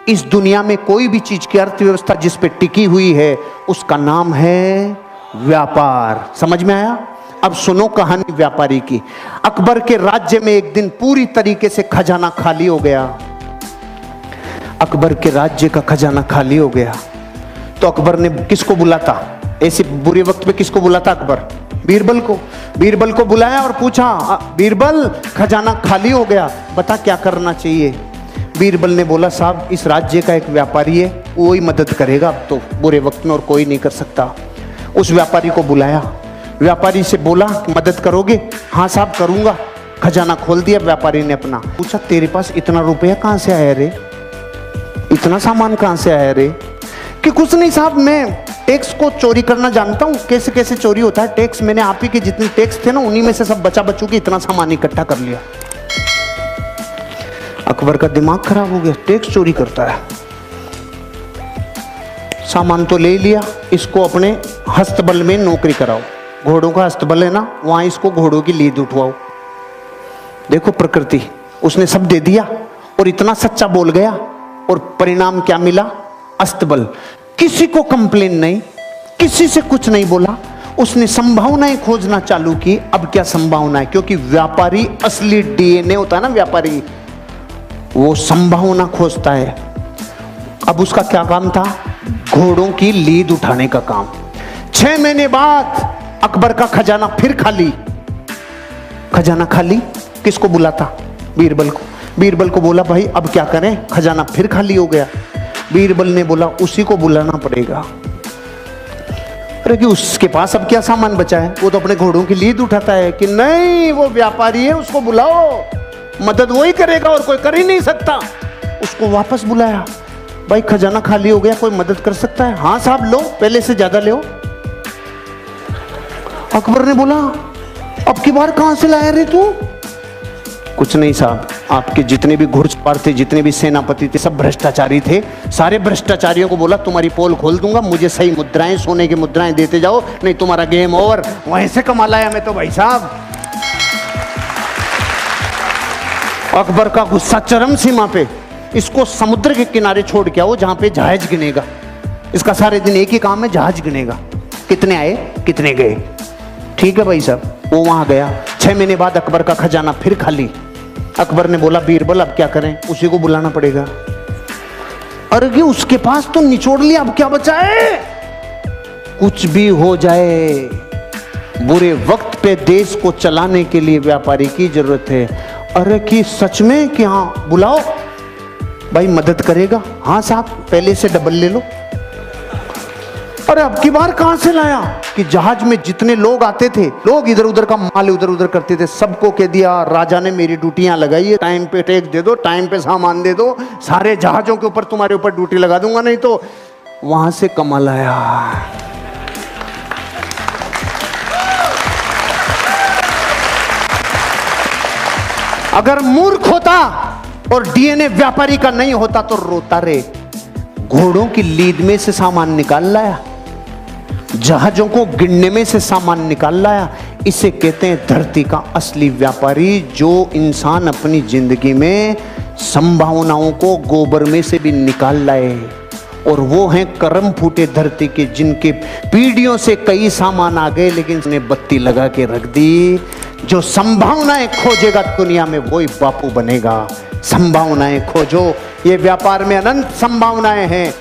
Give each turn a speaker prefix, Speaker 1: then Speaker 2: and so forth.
Speaker 1: इस दुनिया में कोई भी चीज की अर्थव्यवस्था जिस पे टिकी हुई है उसका नाम है व्यापार। समझ में आया? अब सुनो कहानी व्यापारी की। अकबर के राज्य में एक दिन पूरी तरीके से खजाना खाली हो गया। अकबर के राज्य का खजाना खाली हो गया तो अकबर ने किसको बुलाता? ऐसे बुरे वक्त में किसको बुलाता अकबर? बीरबल को। बीरबल को बुलाया और पूछा, बीरबल खजाना खाली हो गया, बता क्या करना चाहिए? बीरबल ने बोला, साहब इस राज्य का एक व्यापारी है, वो ही मदद करेगा अब तो बुरे वक्त में, और कोई नहीं कर सकता। उस व्यापारी को बुलाया। व्यापारी से बोला, मदद करोगे? हाँ साहब करूंगा। खजाना खोल दिया व्यापारी ने अपना। पूछा, तेरे पास इतना रुपया कहाँ से आया रे? इतना सामान कहाँ से आया रे? कि कुछ नहीं साहब, मैं टैक्स को चोरी करना जानता हूँ, कैसे कैसे चोरी होता है टैक्स। मैंने आप ही के जितने टैक्स थे ना उन्हीं में से सब बचा बचू के इतना सामान इकट्ठा कर लिया। अकबर का दिमाग खराब हो गया, टैक्स चोरी करता है। सामान तो ले लिया, इसको अपने हस्तबल में नौकरी कराओ। घोड़ों का हस्तबल है ना, वहां इसको घोड़ों की लीद उठवाओ। देखो प्रकृति, उसने सब दे दिया और इतना सच्चा बोल गया, और परिणाम क्या मिला? अस्तबल। किसी को कंप्लेन नहीं, किसी से कुछ नहीं बोला। उसने संभावनाएं खोजना चालू की। अब क्या संभावना है? क्योंकि व्यापारी असली डीएनए होता है ना, व्यापारी वो संभावना खोजता है। अब उसका क्या काम था? घोड़ों की लीद उठाने का काम। 6 महीने बाद अकबर का खजाना फिर खाली। खजाना खाली, किसको बुलाता? बीरबल को। बीरबल को बोला, भाई अब क्या करें, खजाना फिर खाली हो गया। बीरबल ने बोला, उसी को बुलाना पड़ेगा। अरे कि उसके पास अब क्या सामान बचा है? वो तो अपने घोड़ों की लीद उठाता है। कि नहीं, वो व्यापारी है, उसको बुलाओ, मदद वही करेगा और कोई कर ही नहीं सकता। उसको वापस बुलाया। भाई खजाना खाली हो गया, कोई मदद कर सकता है? हाँ साहब, लो, पहले से ज्यादा लो। अकबर ने बोला, अब की बार कहां से लाया रे तू? कुछ नहीं साहब, आपके जितने भी घुड़सवार थे, जितने भी सेनापति थे, सब भ्रष्टाचारी थे। सारे भ्रष्टाचारियों को बोला, तुम्हारी पोल खोल दूंगा, मुझे सही मुद्राएं, सोने की मुद्राएं देते जाओ, नहीं तुम्हारा गेम ओवर। वहीं से कमा लाया मैं तो भाई साहब। अकबर का गुस्सा चरम सीमा पे। इसको समुद्र के किनारे छोड़ के आओ जहां पे जहाज गिनेगा। इसका सारे दिन एक ही काम है, जहाज गिनेगा, कितने आए कितने गए। ठीक है भाई साहब। वो वहां गया। 6 महीने बाद अकबर का खजाना फिर खाली। अकबर ने बोला, बीरबल अब क्या करें? उसी को बुलाना पड़ेगा। अरे उसके पास तो निचोड़ लिया, अब क्या बचा है? कुछ भी हो जाए, बुरे वक्त पे देश को चलाने के लिए व्यापारी की जरूरत है। अरे कि सच में? कि हाँ, बुलाओ भाई, मदद करेगा। हाँ साहब, पहले से डबल ले लो। अरे अब की बार कहां से लाया? कि जहाज में जितने लोग आते थे, लोग इधर उधर का माल इधर उधर करते थे, सबको कह दिया, राजा ने मेरी ड्यूटियां लगाई है, टाइम पे टैक्स दे दो, टाइम पे सामान दे दो, सारे जहाजों के ऊपर तुम्हारे ऊपर ड्यूटी लगा दूंगा, नहीं तो। वहां से कमा लाया। अगर मूर्ख होता और डीएनए व्यापारी का नहीं होता तो रोता रे। घोड़ों की लीद में से सामान निकाल लाया, जहाजों को गिनने में से सामान निकाल लाया। इसे कहते हैं धरती का असली व्यापारी, जो इंसान अपनी जिंदगी में संभावनाओं को गोबर में से भी निकाल लाए। और वो हैं करम फूटे धरती के, जिनके पीढ़ियों से कई सामान आ गए लेकिन उसने बत्ती लगा के रख दी। जो संभावनाएं खोजेगा दुनिया में वही बापू बनेगा। संभावनाएं खोजो, ये व्यापार में अनंत संभावनाएं हैं।